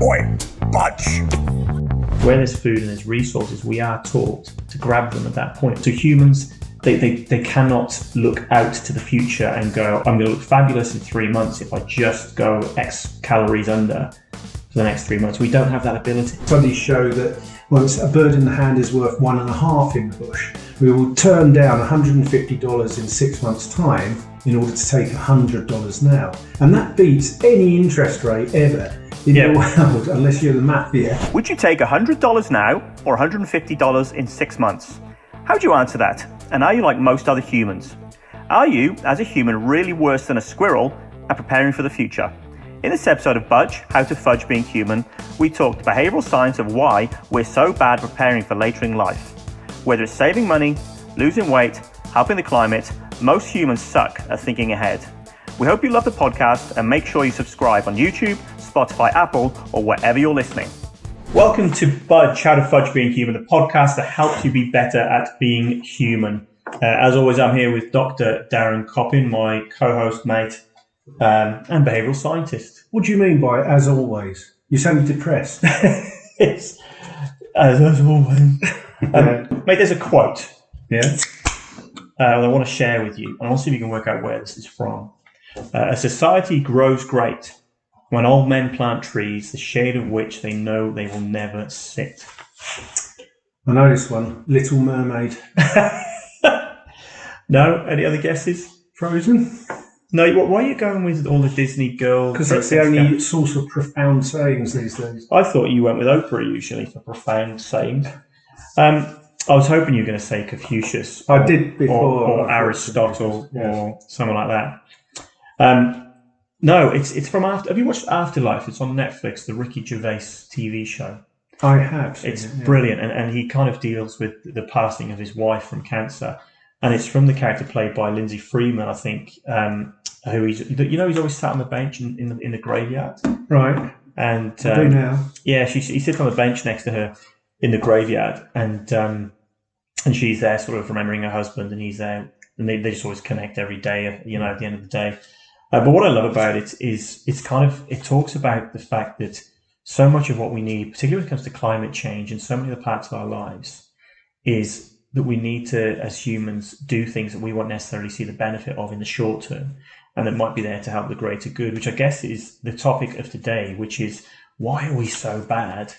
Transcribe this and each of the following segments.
Oi, Budge! Where there's food and there's resources, we are taught to grab them at that point. So humans, they cannot look out to the future and go, I'm going to look fabulous in 3 months if I just go X calories under for the next 3 months. We don't have that ability. Studies show that once a bird in the hand is worth 1.5 in the bush, we will turn down $150 in 6 months' time in order to take $100 now. And that beats any interest rate ever in the world, unless you're the mafia. Would you take $100 now or $150 in 6 months? How do you answer that? And are you like most other humans? Are you, as a human, really worse than a squirrel at preparing for the future? In this episode of Budge, How to Fudge Being Human, we talked behavioural science of why we're so bad preparing for later in life. Whether it's saving money, losing weight, helping the climate, most humans suck at thinking ahead. We hope you love the podcast and make sure you subscribe on YouTube, Spotify, Apple, or wherever you're listening. Welcome to Budge, How to Fudge Being Human, the podcast that helps you be better at being human. As always, I'm here with Dr. Darren Coppin, my co-host, mate, and behavioural scientist. What do you mean by as always? You sound depressed. It's as always. Mate, there's a quote. Yeah. That I want to share with you. I want to see if you can work out where this is from. A society grows great when old men plant trees, the shade of which they know they will never sit. I know this one. Little Mermaid. No? Any other guesses? Frozen? No, why are you going with all the Disney girls? Because that's the only source of profound sayings these days. I thought you went with Oprah usually for profound sayings. I was hoping you were going to say Confucius. I did before. Or Aristotle, or someone like that. No, it's from After. Have you watched Afterlife? It's on Netflix, the Ricky Gervais TV show. I have. It's brilliant, and he kind of deals with the passing of his wife from cancer, and it's from the character played by Lindsay Freeman, I think, who he's always sat on the bench in the graveyard, right? And I do now. Yeah, he sits on the bench next to her in the graveyard, and she's there, sort of remembering her husband, and he's there, and they just always connect every day, at the end of the day. But what I love about it is it talks about the fact that so much of what we need, particularly when it comes to climate change and so many other parts of our lives, is that we need to, as humans, do things that we won't necessarily see the benefit of in the short term, and that might be there to help the greater good, which I guess is the topic of today, which is why are we so bad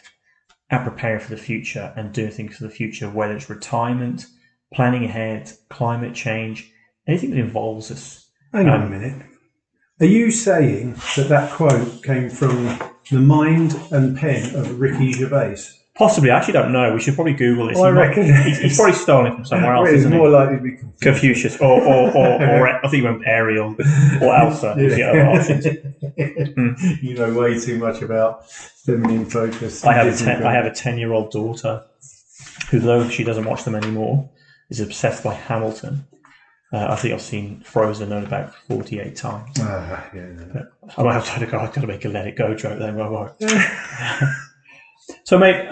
at preparing for the future and doing things for the future, whether it's retirement, planning ahead, climate change, anything that involves us. Hang on a minute. Are you saying that quote came from the mind and pen of Ricky Gervais? Possibly. I actually don't know. We should probably Google this. I reckon he's probably stolen it from somewhere else. It's isn't more he? likely to be Confucius or I think he went Ariel or Elsa. Was the other options. You know way too much about feminine focus. I have a 10-year-old daughter who, though she doesn't watch them anymore, is obsessed by Hamilton. I think I've seen Frozen about 48 times. I might have to go. I've got to make a Let It Go joke then. So, mate,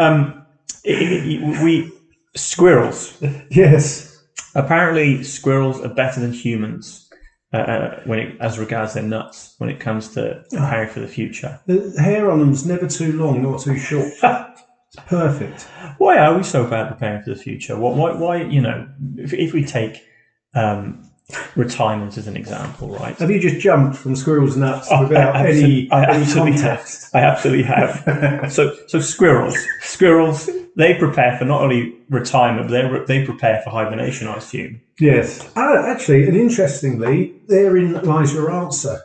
squirrels. Yes. Apparently, squirrels are better than humans as regards their nuts when it comes to preparing for the future. The hair on them's never too long nor too short. It's perfect. Why are we so bad at preparing for the future? Why? If we take retirement as an example, right? Have you just jumped from squirrels' nuts without any context? I absolutely have. So squirrels, they prepare for not only retirement, but they prepare for hibernation, I assume. Yes. Actually, and interestingly, therein lies your answer.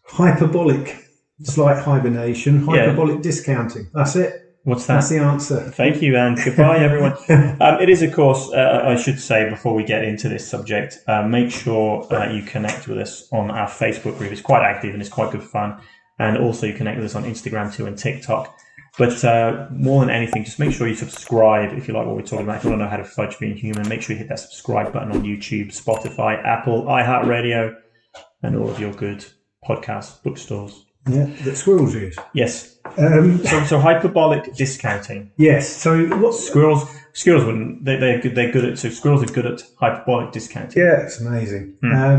Hyperbolic. It's like hibernation. Hyperbolic discounting. That's it. What's that? That's the answer. Thank you, and goodbye, everyone. It is, of course, I should say before we get into this subject, make sure you connect with us on our Facebook group. It's quite active and it's quite good fun. And also you connect with us on Instagram too and TikTok. But more than anything, just make sure you subscribe if you like what we're talking about. If you want to know how to fudge being human, make sure you hit that subscribe button on YouTube, Spotify, Apple, iHeartRadio, and all of your good podcast bookstores. Yeah, that squirrels use. Yes. So hyperbolic discounting. Yes. So what squirrels wouldn't. They're good at. So squirrels are good at hyperbolic discounting. Yeah, it's amazing. I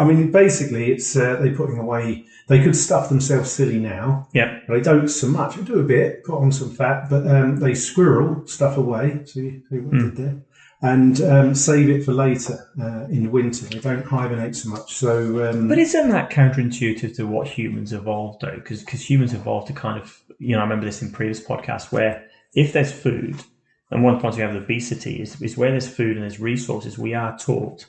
mean, basically, it's they're putting away They could stuff themselves silly now. Yeah. They don't so much. They do a bit, put on some fat, but they squirrel stuff away. See what I did there? And save it for later in the winter. They don't hibernate so much. So, but isn't that counterintuitive to what humans evolved, though? Because humans evolved to kind of, I remember this in previous podcasts, where if there's food, and one point we have obesity, is where there's food and there's resources, we are taught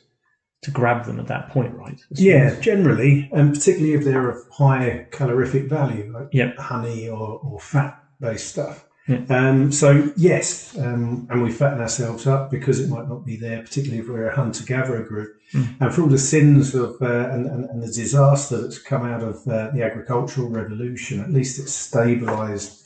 to grab them at that point, right? Yeah, generally, and particularly if they're of high calorific value, like honey or fat-based stuff. Yeah. So yes, and we fatten ourselves up because it might not be there, particularly if we're a hunter-gatherer group. And for all the sins of and the disaster that's come out of the agricultural revolution, at least it's stabilised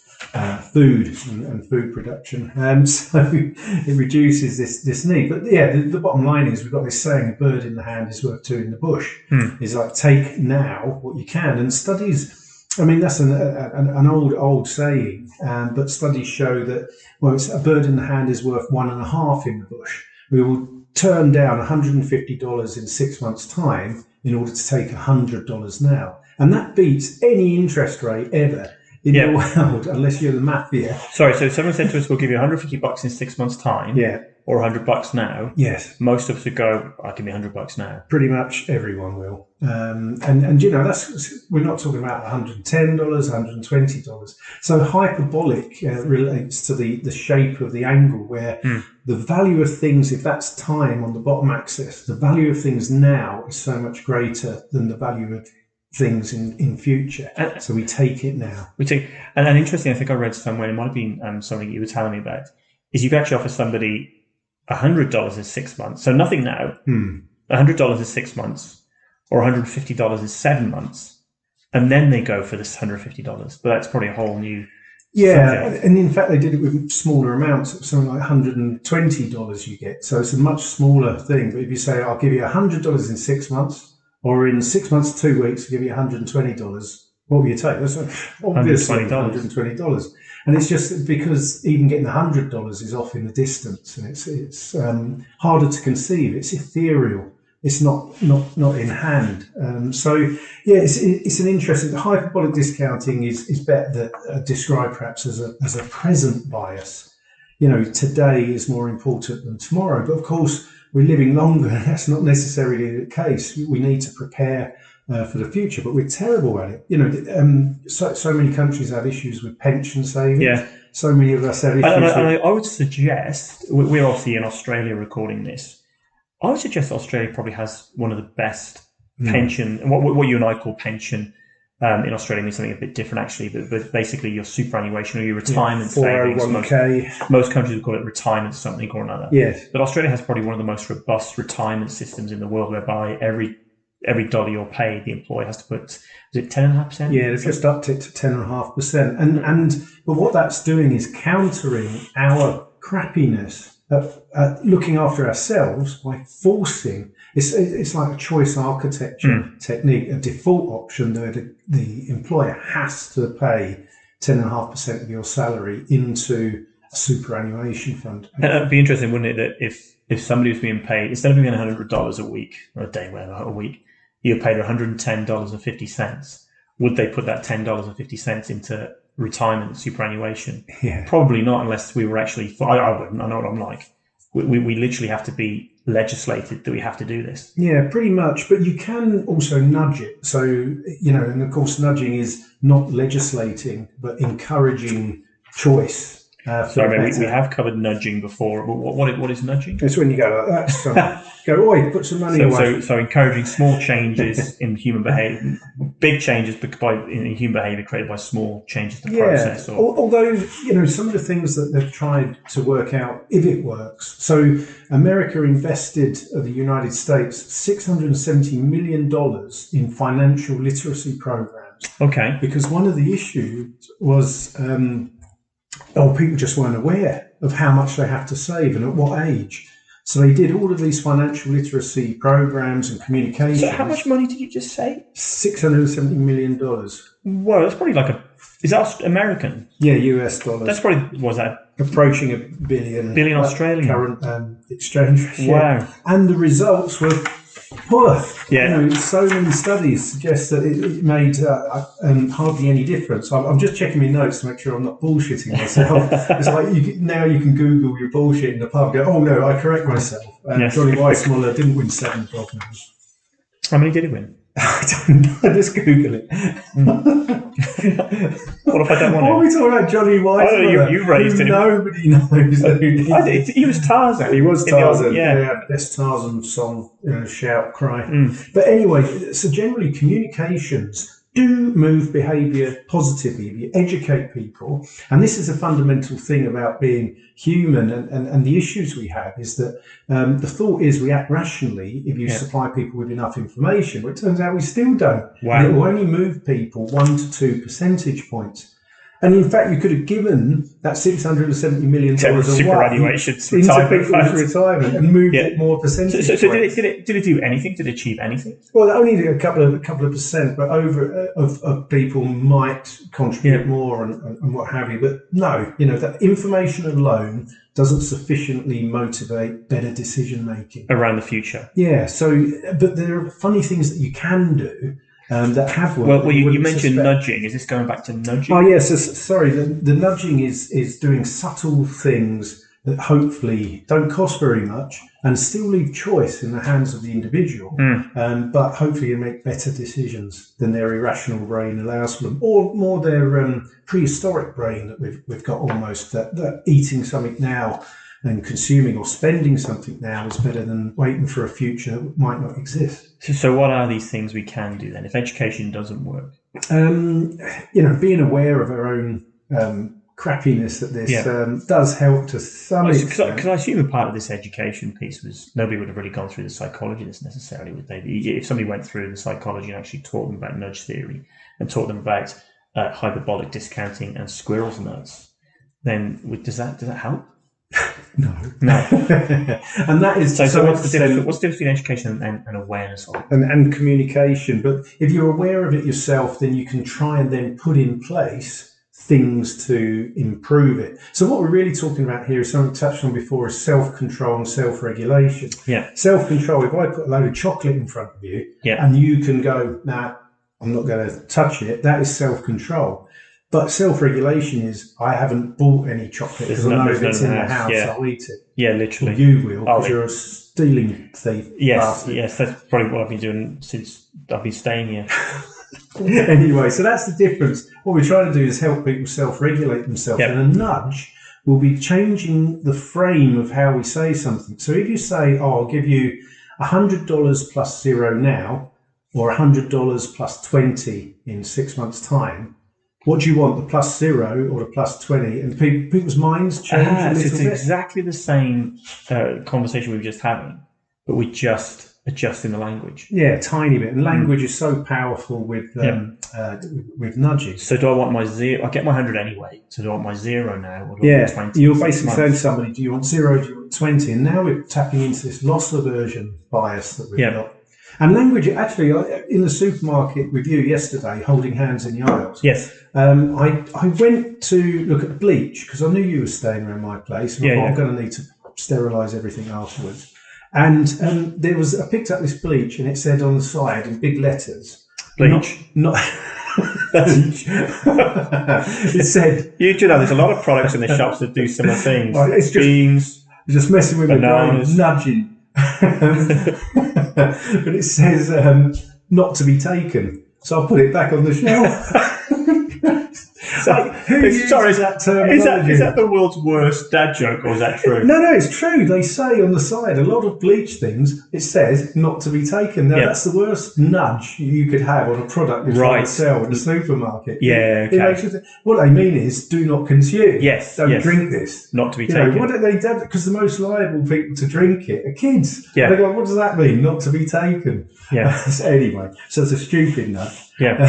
food and food production, so it reduces this need. But yeah, the bottom line is we've got this saying: a bird in the hand is worth two in the bush. It's like, take now what you can. And studies, I mean, that's an old saying, but studies show that, well, it's a bird in the hand is worth 1.5 in the bush. We will turn down $150 in 6 months' time in order to take $100 now, and that beats any interest rate ever in the world, unless you're the mafia. Sorry, so someone said to us, we'll give you $150 in 6 months' time. Yeah. Or $100 now. Yes. Most of us would go, I'll give me $100 now. Pretty much everyone will. And that's, we're not talking about $110, $120. So hyperbolic relates to the shape of the angle, where the value of things, if that's time on the bottom axis, the value of things now is so much greater than the value of things in future. So we take it now. And interesting, I think I read somewhere, it might have been something you were telling me about, is you can actually offer somebody $100 in 6 months. So nothing now. $100 is 6 months, or $150 is 7 months. And then they go for this $150. But that's probably a whole new subject. And in fact, they did it with smaller amounts, something like $120 you get. So it's a much smaller thing. But if you say, I'll give you $100 in 6 months, or in 6 months, 2 weeks, I'll give you $120, what will you take? That's obviously $120. And it's just because even getting $100 is off in the distance, and it's harder to conceive. It's ethereal. It's not in hand. So yeah, it's an interesting. The hyperbolic discounting is better described perhaps as a present bias. Today is more important than tomorrow. But of course, we're living longer. That's not necessarily the case. We need to prepare for the future, but we're terrible at it. So many countries have issues with pension savings. Yeah. So many of us have issues. And I would suggest, we're obviously in Australia recording this, I would suggest Australia probably has one of the best pension, what you and I call pension. In Australia means something a bit different, actually, but basically your superannuation or your retirement savings. 401k. Most countries would call it retirement something or another. Yes. But Australia has probably one of the most robust retirement systems in the world, whereby every dollar you're paid, the employer has to put, is it 10.5%? Yeah, they've just upped it to 10.5%. But what that's doing is countering our crappiness at looking after ourselves by forcing. It's like a choice architecture technique, a default option where the employer has to pay 10.5% of your salary into a superannuation fund. It'd be interesting, wouldn't it, that if somebody was being paid, instead of being $100 a week, or a day, whatever, a week, you're paid $110.50. Would they put that $10.50 into retirement superannuation? Yeah. Probably not, unless we were actually, I wouldn't, I know what I'm like. We literally have to be legislated that we have to do this. Yeah, pretty much. But you can also nudge it. So, and of course, nudging is not legislating, but encouraging choice. Sorry, we have covered nudging before. But what is nudging? It's when you go like that. So go, oi, put some money away. So encouraging small changes in human behaviour, big changes in human behaviour created by small changes to process. Although, some of the things that they've tried to work out, if it works. So America invested, the United States, $670 million in financial literacy programs. Okay. Because one of the issues was... people just weren't aware of how much they have to save and at what age. So they did all of these financial literacy programs and communications. So how much money did you just say? $670 million. Well, that's probably is that American? Yeah, US dollars. That's probably, was that? Approaching $1 billion. Billion Australian. Current exchange rate. Wow. And the results were Well, Yeah. so many studies suggest that it made hardly any difference. I'm just checking my notes to make sure I'm not bullshitting myself. It's like now you can Google your bullshit in the pub. Go, oh no, I correct myself. Yes. Johnny Weissmuller didn't win 7 gold medals. How many did he win? I don't know. Just Google it. What if I don't want What are it? we talking about, Johnny Weissmuller? You raised him. Nobody knows. He was Tarzan. He was Tarzan. Yeah. Best Tarzan song, shout, cry. But anyway, so generally communications do move behaviour positively if you educate people. And this is a fundamental thing about being human and the issues we have is that the thought is we act rationally if you supply people with enough information, but it turns out we still don't. Wow. And it will only move people 1 to 2 percentage points. And in fact, you could have given that $670 million superannuation into people's retirement and moved it more percentage. So did it do anything? Did it achieve anything? Well, only a couple of percent, but over of people might contribute more and what have you. But no, that information alone doesn't sufficiently motivate better decision making Around the future. Yeah. So, but there are funny things that you can do. That have worked. Well, you mentioned nudging. Is this going back to nudging? Oh, yes. Sorry. The nudging is doing subtle things that hopefully don't cost very much and still leave choice in the hands of the individual, but hopefully make better decisions than their irrational brain allows for them, or more their prehistoric brain that we've got almost, that eating something now and consuming or spending something now is better than waiting for a future that might not exist. So what are these things we can do then if education doesn't work? Being aware of our own crappiness at this does help to some extent. Because I assume a part of this education piece was nobody would have really gone through the psychology of this necessarily, would they? If somebody went through the psychology and actually taught them about nudge theory and taught them about hyperbolic discounting and squirrels nuts, then does that help? No. And that is so what's the difference between education and awareness of it? And communication. But if you're aware of it yourself, then you can try and then put in place things to improve it. So what we're really talking about here is something touched on before, is self-control and self-regulation. Yeah. Self-control, if I put a load of chocolate in front of you and you can go, nah, I'm not going to touch it, that is self-control. But self-regulation is, I haven't bought any chocolate because I know if it's in the house, I'll eat it. Yeah, literally. Or you will, because you're a stealing thief. Yes, that's probably what I've been doing since I've been staying here. Anyway, so that's the difference. What we're trying to do is help people self-regulate themselves. And a nudge will be changing the frame of how we say something. So if you say, I'll give you $100 plus 0 now, or $100 plus 20 in 6 months' time, what do you want, the plus 0 or the plus 20? And people's minds change a little it's bit. exactly the same conversation we were just having, but we just adjusting the language. Yeah, a tiny bit. And language is so powerful with nudges. So do I want my 0? I get my 100 anyway. So do I want my 0 now? Or do I want 20? You're basically saying to somebody, do you want 0, do you want 20? And now we're tapping into this loss aversion bias that we've got. And language, actually, in the supermarket with you yesterday, holding hands in the aisles. Yes. I went to look at bleach because I knew you were staying around my place. And I thought I'm going to need to sterilise everything afterwards. And I picked up this bleach and it said on the side in big letters, bleach. Not bleach. It said, you do know there's a lot of products in the shops that do similar things. It's beans, just messing with bananas, nudging. But it says not to be taken. So I'll put it back on the shelf. Who uses that terminology? Is that the world's worst dad joke, or is that true? No, it's true. They say on the side, a lot of bleach things, it says not to be taken. Now, that's the worst nudge you could have on a product you're trying to sell in the supermarket. Yeah, okay. What they mean is, do not consume. Yes. Don't drink this. Not to be taken. What do they do? Because the most liable people to drink it are kids. Yeah. They go, what does that mean? Not to be taken. Yeah. Anyway, so it's a stupid nudge. Yeah.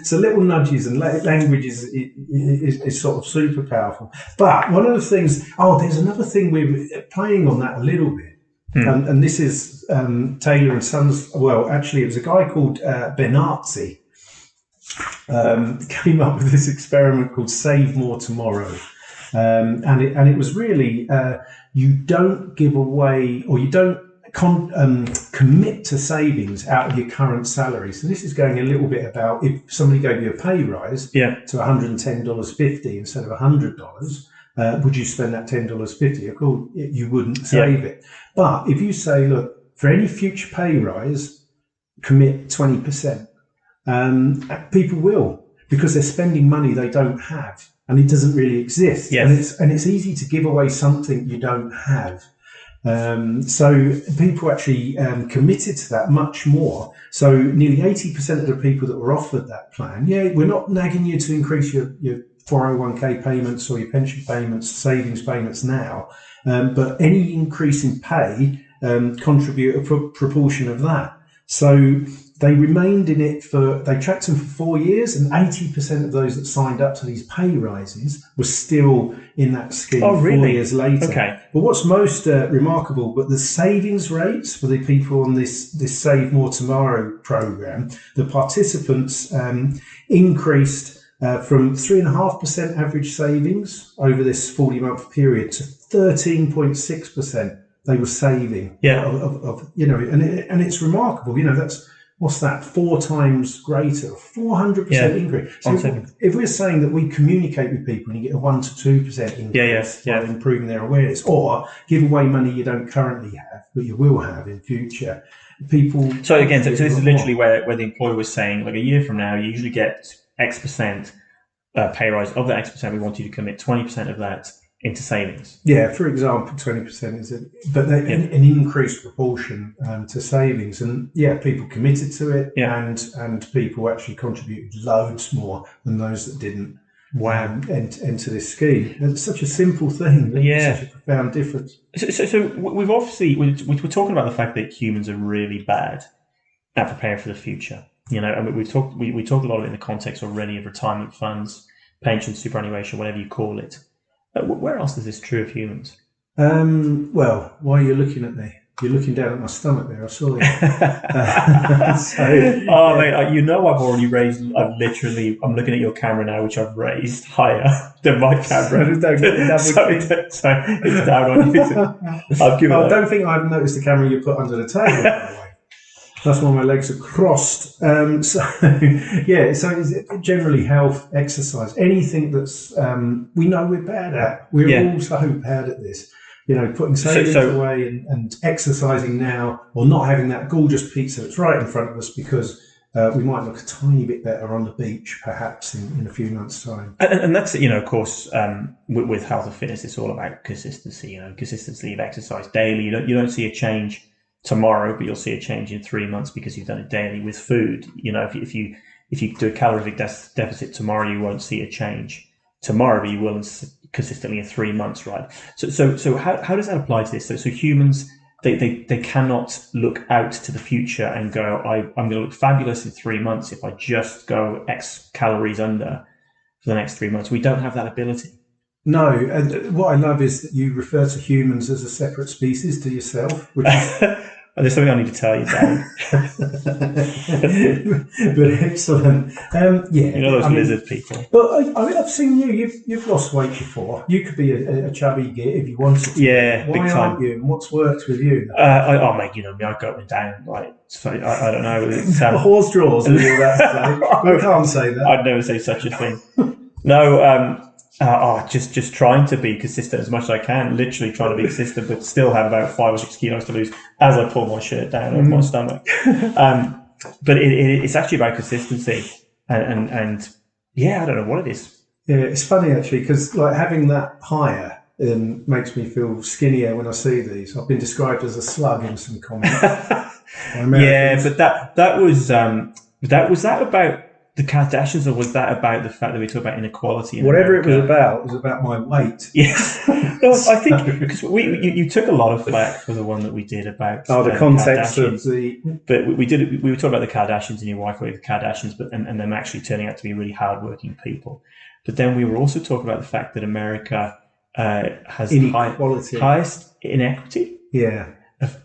So little nudges and language is sort of super powerful. But one of the things, there's another thing we're playing on that a little bit. And this is Taylor and Sons. Well, actually, it was a guy called Benazzi came up with this experiment called Save More Tomorrow. And it was really, you don't give away, or you don't commit to savings out of your current salary. So this is going a little bit about if somebody gave you a pay rise to $110.50 instead of $100, would you spend that $10.50? Of course, you wouldn't save it. But if you say, look, for any future pay rise, commit 20%, people will, because they're spending money they don't have, and it doesn't really exist. Yes. And it's easy to give away something you don't have. So people actually committed to that much more. So nearly 80% of the people that were offered that plan, we're not nagging you to increase your 401k payments or your pension payments, savings payments now, but any increase in pay contribute a proportion of that. So they remained in it they tracked them for 4 years, and 80% of those that signed up to these pay rises were still in that scheme 4 years later. Okay. But what's most remarkable, but the savings rates for the people on this Save More Tomorrow program, the participants increased from 3.5% average savings over this 40-month period to 13.6%. They were saving, and it's remarkable. That's what's that? 4 times greater, 400% increase. So if we're saying that we communicate with people and you get a 1 to 2% increase by improving their awareness, or give away money you don't currently have but you will have in future, people. So again, so this is literally where the employer was saying, like, a year from now, you usually get X% pay rise. Of that X%, we want you to commit 20% of that into savings. Yeah, for example, 20% is an increased proportion to savings, and people committed to it, and people actually contributed loads more than those that didn't. Enter this scheme. And it's such a simple thing, but such a profound difference. So we've obviously we're talking about the fact that humans are really bad at preparing for the future. And we talked a lot of it in the context already of retirement funds, pension, superannuation, whatever you call it. Where else is this true of humans? Well, why are you looking at me? You're looking down at my stomach there. I saw you. Mate, I've already raised. I'm looking at your camera now, which I've raised higher than my camera. So it's down on you. I don't think I've noticed the camera you put under the table, by the way. That's why my legs are crossed. So it's generally health, exercise, anything that's we know we're bad at. We're all so bad at this. Putting savings away and exercising now, or not having that gorgeous pizza that's right in front of us because we might look a tiny bit better on the beach, perhaps in a few months' time. And that's of course, with health and fitness, it's all about consistency. Consistency of exercise daily. You don't see a change tomorrow, but you'll see a change in 3 months because you've done it daily. With food, if you do a calorific deficit tomorrow, you won't see a change tomorrow, but you will consistently in 3 months, right? So how does that apply to this? So humans, they cannot look out to the future and go, I'm going to look fabulous in 3 months if I just go X calories under for the next 3 months. We don't have that ability. No, and what I love is that you refer to humans as a separate species to yourself, which is... There's something I need to tell you, Darren. But excellent. Those lizard people. But I've seen you've lost weight before. You could be a chubby git if you wanted to. Yeah, Why big time. aren't you? And what's worked with you? Mate, me, I go up and down. Like, so I don't know. It's, horse draws and all that stuff. We can't say that. I'd never say such a thing. No, just trying to be consistent as much as I can, literally trying to be consistent, but still have about 5 or 6 kilos to lose as I pull my shirt down off my stomach. But it's actually about consistency, and I don't know what it is. Yeah, it's funny actually, because like having that higher makes me feel skinnier when I see these. I've been described as a slug in some comments. But that was that about the Kardashians, or was that about the fact that we talk about inequality? Whatever it was about my weight. Yeah, no, I think because you took a lot of flack for the one that we did about the context Kardashians. Of the. But we were talking about the Kardashians and your wife with the Kardashians, and them actually turning out to be really hardworking people. But then we were also talking about the fact that America has inequality, highest inequity, of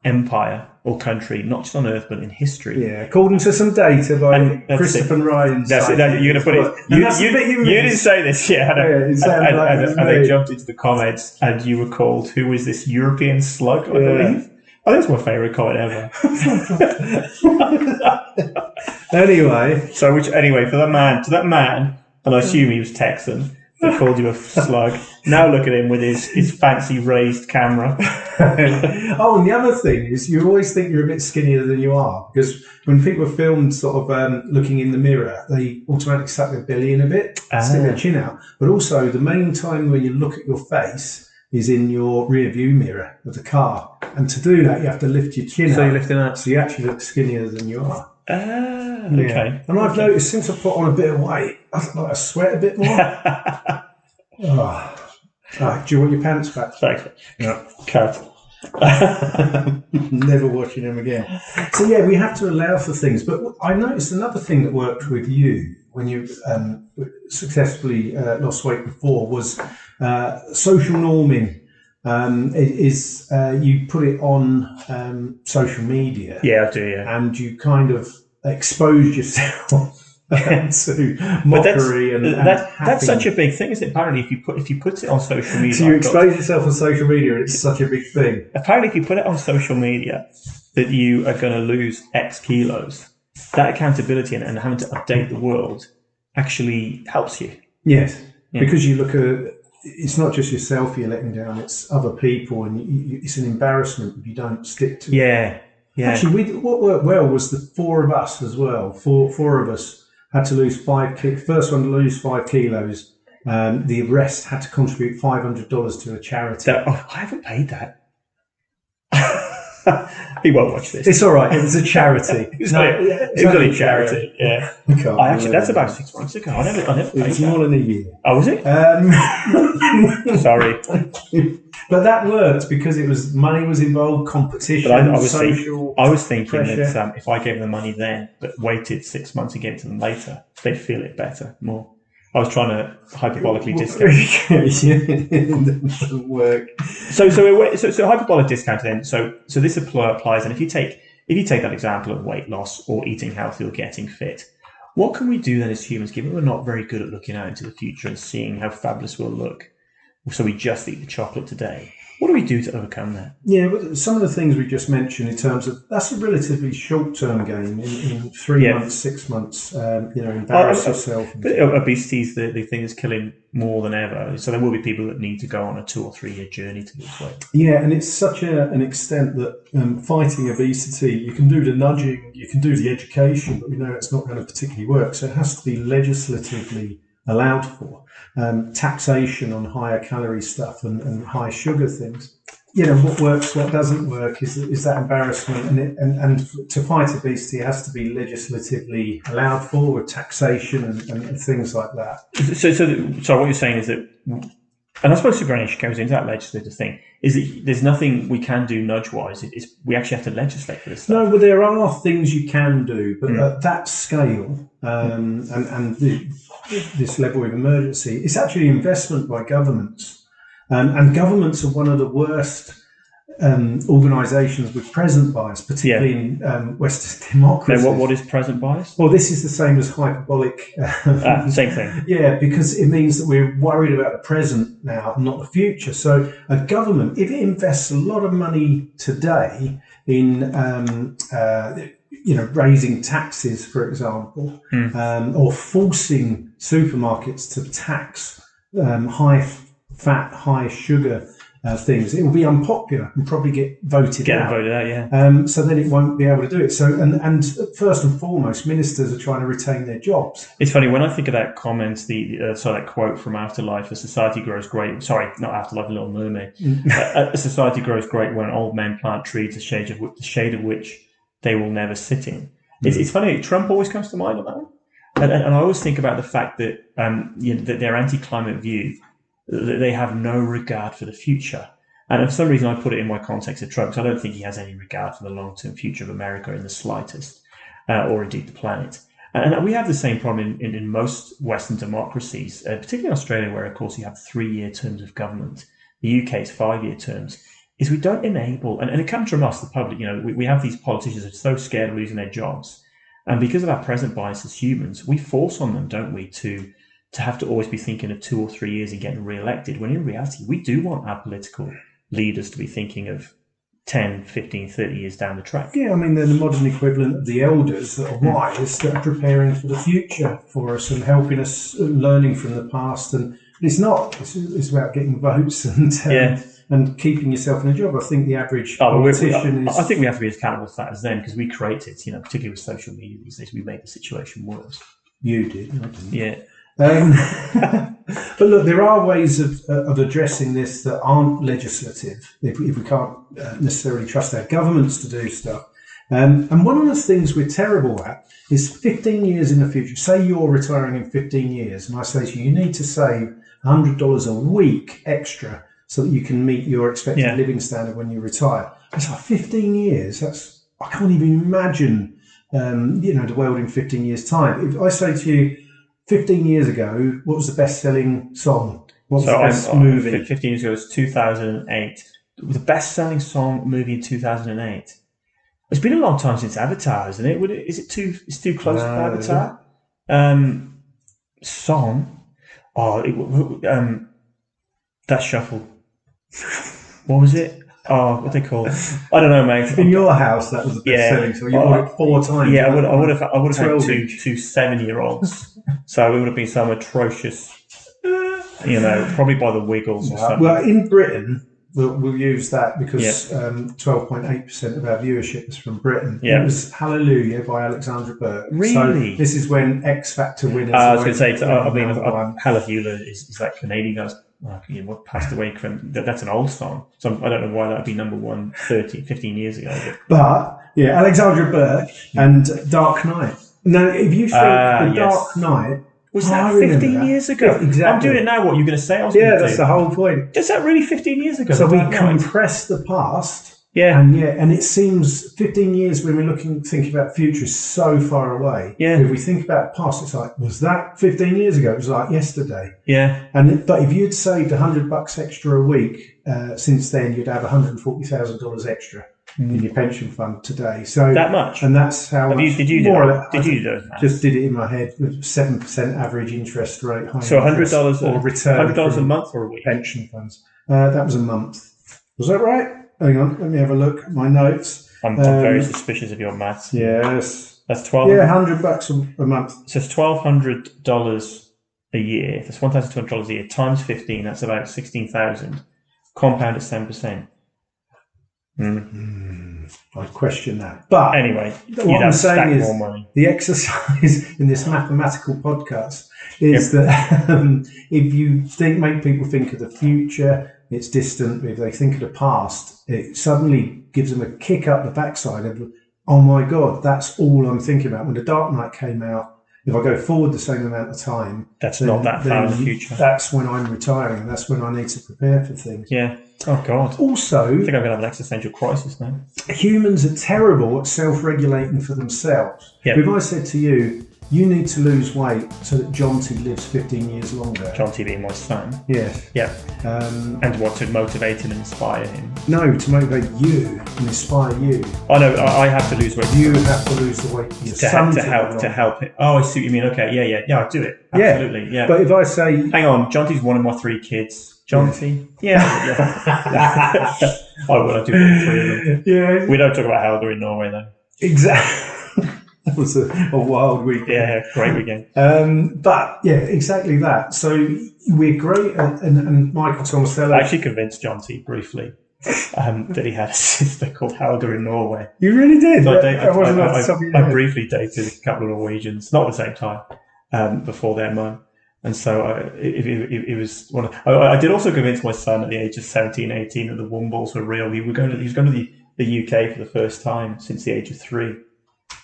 empire or country, not just on Earth but in history. Yeah, according to some data by Christopher Ryan. That's it. You're going to put it. You didn't say this, yeah. And they jumped into the comments, and you were called, "Who is this European slug?" I believe. I think it's my favourite comment ever. Anyway, for that man, and I assume he was Texan, that called you a slug. Now look at him with his fancy raised camera. Oh, and the other thing is, you always think you're a bit skinnier than you are, because when people are filmed sort of looking in the mirror, they automatically suck their belly in a bit, stick their chin out. But also, the main time when you look at your face is in your rear view mirror of the car, and to do that you have to lift your chin so up, you're lifting that, so you actually look skinnier than you are. Okay. And I've noticed since I put on a bit of weight, I sweat a bit more. Do you want your pants back? Thanks. Yeah. Cut. Never watching them again. So yeah, we have to allow for things. But I noticed another thing that worked with you when you successfully lost weight before was social norming. You put it on social media. Yeah, I do. Yeah, and you kind of expose yourself to mockery and that's such a big thing, isn't it? Apparently, if you put it on social media, so you expose yourself on social media, and it's such a big thing. Apparently, if you put it on social media that you are going to lose X kilos, that accountability and having to update the world actually helps you. Yes, because you look at. It's not just yourself you're letting down; it's other people, and it's an embarrassment if you don't stick to it. Yeah. Actually, what worked well was the four of us as well. Four of us had to lose 5 kilos. First one to lose 5 kilos. The rest had to contribute $500 to a charity. I haven't paid that. He won't watch this. It's all right. It was a charity. It was only a charity. Yeah. That's about 6 months ago. I never paid that. It's more than a year. Oh, was it? Sorry. But that worked because money was involved, competition, social. I was thinking pressure. that if I gave them the money then, but waited 6 months and gave it to them later, they'd feel it better, more. I was trying to hyperbolically discount. It doesn't work. So hyperbolic discount then. So this applies, and if you take that example of weight loss or eating healthy or getting fit, what can we do then as humans, given we're not very good at looking out into the future and seeing how fabulous we'll look? So we just eat the chocolate today. What do we do to overcome that? Yeah, but some of the things we just mentioned in terms of, that's a relatively short-term game in 3 months, 6 months, embarrass yourself. But obesity is the thing that's killing more than ever. So there will be people that need to go on a 2 or 3 year journey to lose weight. Yeah, and it's such an extent that fighting obesity, you can do the nudging, you can do the education, but we know it's not going to particularly work. So it has to be legislatively allowed for. Taxation on higher calorie stuff and high sugar things. What works, what doesn't work is that embarrassment, and to fight obesity, it has to be legislatively allowed for with taxation and things like that. So what you're saying is that, and I suppose superannuation goes into that legislative thing, is that there's nothing we can do nudge-wise. We actually have to legislate for this stuff. No, but there are things you can do, but at that scale and this level of emergency, it's actually investment by governments. And governments are one of the worst organisations with present bias, particularly in Western democracies. Now, what is present bias? Well, this is the same as hyperbolic. Same thing. Yeah, because it means that we're worried about the present now, not the future. So a government, if it invests a lot of money today in raising taxes, for example, or forcing supermarkets to tax high fat, high sugar things, it will be unpopular and probably get voted out. So then it won't be able to do it. So, and first and foremost, ministers are trying to retain their jobs. It's funny when I think of that comment, that quote from Afterlife: "A society grows great." Sorry, not Afterlife, Little Mermaid. A society grows great when old men plant trees, the shade of which they will never sit in. It's funny. Trump always comes to mind on that one, and I always think about the fact that that their anti-climate view, that they have no regard for the future. And for some reason, I put it in my context of Trump, because I don't think he has any regard for the long-term future of America in the slightest, or indeed the planet. And we have the same problem in most Western democracies, particularly in Australia, where, of course, you have 3 year terms of government. The UK is 5 year terms. is we don't enable, and it comes from us, the public. We have these politicians who are so scared of losing their jobs, and because of our present bias as humans, we force on them, don't we, to have to always be thinking of 2 or 3 years and getting re-elected, when in reality, we do want our political leaders to be thinking of 10, 15, 30 years down the track. Yeah, I mean, they're the modern equivalent of the elders that are wise, that are preparing for the future for us and helping us, learning from the past. And it's not. It's about getting votes and keeping yourself in a job. I think the average politician is... I think we have to be as accountable to that as them, because we created, particularly with social media these days, we made the situation worse. You did, I didn't. Yeah. But look, there are ways of addressing this that aren't legislative if we can't necessarily trust our governments to do stuff. And one of the things we're terrible at is 15 years in the future. Say you're retiring in 15 years, and I say to you, you need to save $100 a week extra so that you can meet your expected living standard when you retire. It's like 15 years. I can't even imagine, the world in 15 years' time. If I say to you, 15 years ago, what was the best-selling song? What was the best movie? 15 years ago was 2008. The best-selling song movie in 2008. It's been a long time since Avatar, isn't it? It's too close to Avatar? Song? That shuffle. What was it? Oh, what they call it? I don't know, mate. In your house, that was the best-selling song. You bought it 4 times. Yeah, I would have had two 7-year-olds. So it would have been some atrocious, probably by the Wiggles or something. Well, in Britain, we'll use that because 12.8% of our viewership is from Britain. Yeah. It was Hallelujah by Alexandra Burke. Really? So this is when X Factor winners. I was going to say, Hallelujah is that Canadian guy what passed away from. That's an old song. So I don't know why that would be number 1 15 years ago. But Alexandra Burke and Dark Knight. Now, if you think Dark Knight... Was that 15 years ago? Yeah, exactly. I'm doing it now. What you're going to say? That's the whole point. Is that really 15 years ago? So we compress the past. Yeah. And it seems 15 years when we're thinking about the future is so far away. Yeah. If we think about the past, it's like, was that 15 years ago? It was like yesterday. Yeah. But if you'd saved $100 extra a week since then, you'd have $140,000 extra in your pension fund today. So that much, and that's how. Did you do that? Just did it in my head with 7% average interest rate. So $100 or return $100 a month or a week? Pension funds. That was a month. Was that right? Hang on, let me have a look at my notes. I'm very suspicious of your maths. Yes, that's $1,200. Yeah, $100 a month. So it's $1,200 a year. That's $1,200 a year times 15. That's about 16,000. Compound at 7%. I question that. But anyway, what I'm saying is the exercise in this mathematical podcast is that if you make people think of the future, it's distant. If they think of the past, it suddenly gives them a kick up the backside of, oh my God, that's all I'm thinking about. When The Dark Knight came out, if I go forward the same amount of time, that's not that far in the future. That's when I'm retiring. That's when I need to prepare for things. Yeah. Oh God. Also, I think I'm going to have an existential crisis now. Humans are terrible at self-regulating for themselves. Yep. If I said to you, you need to lose weight so that John T lives 15 years longer. John T being my son. Yes. Yeah. And what, to motivate him and inspire him? No, to motivate you and inspire you. Oh no, I have to lose weight. You have to lose the weight to help it. Oh, I see what you mean. Okay, yeah, I'll do it. Absolutely, yeah. But if I say, hang on, John T's one of my 3 kids. John T. Yeah. I will. I do 3 of them. Yeah. We don't talk about Helga in Norway though. Exactly. That was a wild weekend. Yeah, great weekend. But yeah, exactly that. So we're great at, and Michael Tomasello. I actually convinced John T briefly that he had a sister called Helga in Norway. You really did? So I I briefly dated a couple of Norwegians, not at the same time, before their mum. And so it was one of. I did also convince my son at the age of 17, 18 that the Wombles were real. He was going to the UK for the first time since the age of 3.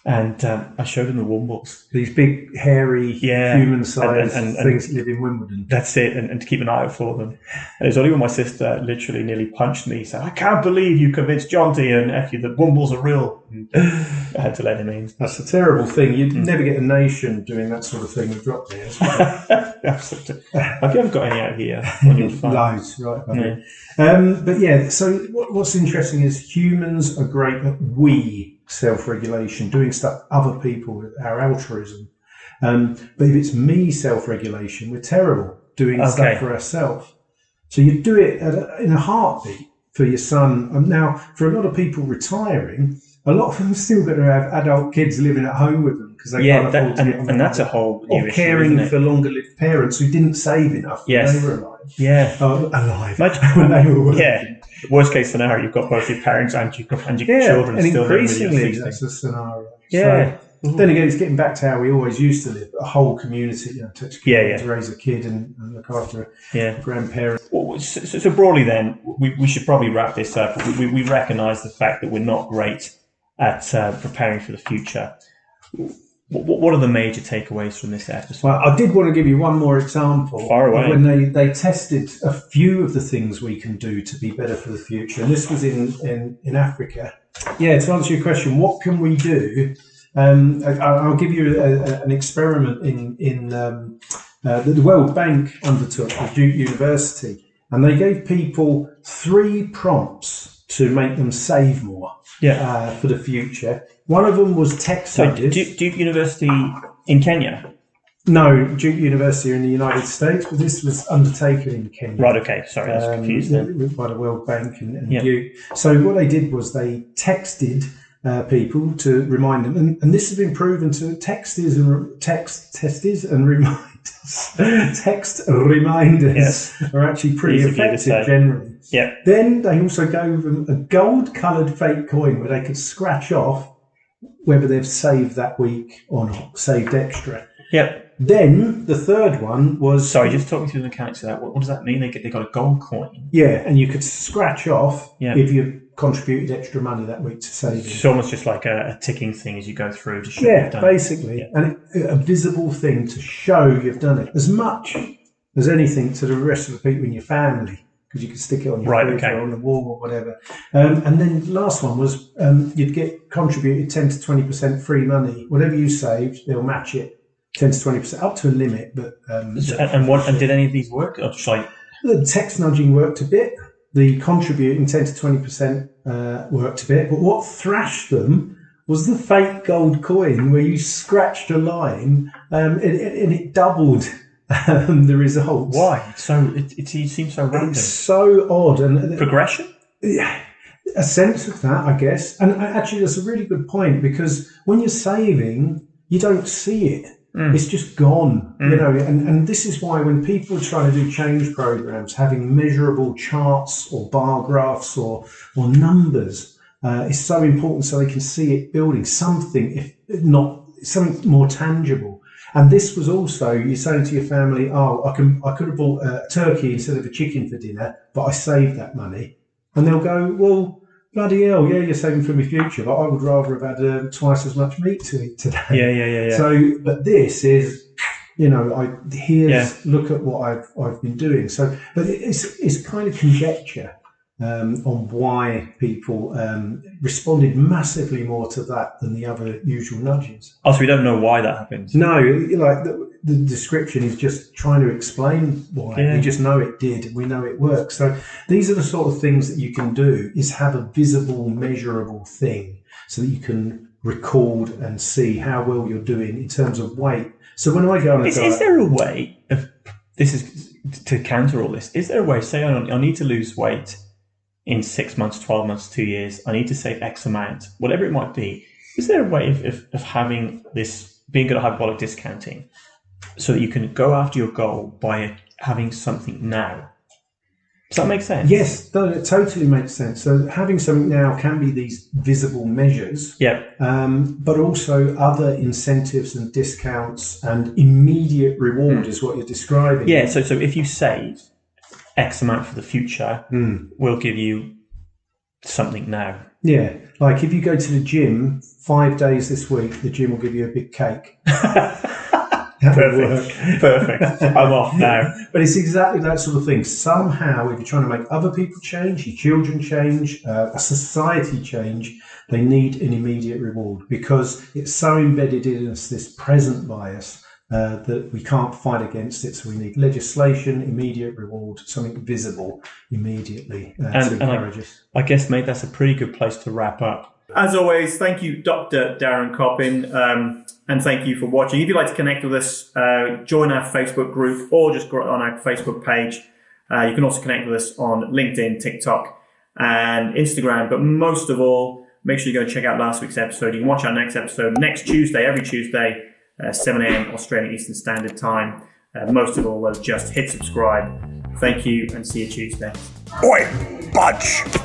And I showed him the Wombles. These big, hairy, human-sized things that live in Wimbledon. That's it, and to keep an eye out for them. And it was only when my sister literally nearly punched me, said, I can't believe you convinced John T and Effie that Wombles are real. I had to let him in. That's a terrible thing. You'd never get a nation doing that sort of thing with drop bears. Absolutely. Have you ever got any out here on your farm? Loads, right? Yeah. But yeah, so what's interesting is humans are great at self-regulation, doing stuff other people, our altruism. But if it's me self-regulation, we're terrible doing stuff for ourselves. So you do it in a heartbeat for your son. Now, for a lot of people retiring, a lot of them are still going to have adult kids living at home with them because they can't afford to get on. And that's a whole new or issue, caring for longer-lived parents who didn't save enough when they were alive. Yeah. Alive. when they were working. Yeah. Worst case scenario, you've got both your parents and your children and still increasingly that's a scenario. Yeah. So, then again, it's getting back to how we always used to live. A whole community, takes care to raise a kid and look after a grandparent. Well, so broadly then, we should probably wrap this up. We recognise the fact that we're not great at preparing for the future. What are the major takeaways from this episode? Well, I did want to give you one more example. Far away. When they tested a few of the things we can do to be better for the future. And this was in Africa. Yeah, to answer your question, what can we do? I'll give you an experiment that the World Bank undertook at Duke University. And they gave people 3 prompts to make them save more for the future. One of them was tech studies. Duke University in Kenya? No, Duke University in the United States, but this was undertaken in Kenya. Right, okay, sorry, I was confused then. By the World Bank and Duke. So what they did was they texted people to remind them, and this has been proven to text reminders are actually pretty effective generally. Yeah. Then they also gave them a gold-coloured fake coin where they could scratch off whether they've saved that week or not, saved extra. Yep. Then the third one was... Sorry, just talk me through the mechanics of that. What does that mean? They got a gold coin? Yeah, and you could scratch off if you contributed extra money that week to save. It's almost just like a ticking thing as you go through to show you've done basically. it. And a visible thing to show you've done it. As much as anything to the rest of the people in your family. Because you could stick it on your fridge or on the wall or whatever. And then the last one was you'd get contributed 10 to 20% free money. Whatever you saved, they'll match it 10 to 20%, up to a limit. But and did any of these work? Or just like... The text nudging worked a bit. The contributing 10 to 20% worked a bit. But what thrashed them was the fake gold coin where you scratched a line and it doubled the results. Why? It seems so random. It's so odd. And progression? Yeah, a sense of that, I guess. And actually, that's a really good point because when you're saving, you don't see it. It's just gone, and this is why when people are trying to do change programs, having measurable charts or bar graphs or numbers is so important so they can see it building something, if not something more tangible. And this was also, you're saying to your family, I could have bought a turkey instead of a chicken for dinner, but I saved that money. And they'll go, well, bloody hell, yeah, you're saving for my future, but I would rather have had twice as much meat to eat today. Yeah. So, but this is, look at what I've been doing. So, but it's kind of conjecture on why people responded massively more to that than the other usual nudges. Oh, so we don't know why that happens? No, like the description is just trying to explain why. We just know it did. We know it works. So these are the sort of things that you can do, is have a visible, measurable thing so that you can record and see how well you're doing in terms of weight. So when I go on a diet... Is there a way of... This is to counter all this. Is there a way, say I need to lose weight in 6 months, 12 months, 2 years, I need to save X amount, whatever it might be. Is there a way of having this, being good at hyperbolic discounting, so that you can go after your goal by having something now? Does that make sense? Yes, it totally makes sense. So having something now can be these visible measures, but also other incentives and discounts and immediate reward is what you're describing. Yeah, so if you save X amount for the future, we'll give you something now. Yeah, like if you go to the gym 5 days this week, the gym will give you a big cake. That would work. Perfect. I'm off now. But it's exactly that sort of thing. Somehow, if you're trying to make other people change, your children change, a society change, they need an immediate reward, because it's so embedded in us, this present bias, that we can't fight against it. So we need legislation, immediate reward, something visible immediately to encourage us. I guess, mate, that's a pretty good place to wrap up. As always, thank you, Dr. Darren Coppin, and thank you for watching. If you'd like to connect with us, join our Facebook group or just go on our Facebook page. You can also connect with us on LinkedIn, TikTok, and Instagram. But most of all, make sure you go and check out last week's episode. You can watch our next episode next Tuesday, every Tuesday, 7 a.m. Australian Eastern Standard Time. Most of all, just hit subscribe. Thank you, and see you Tuesday. Oi, Budge!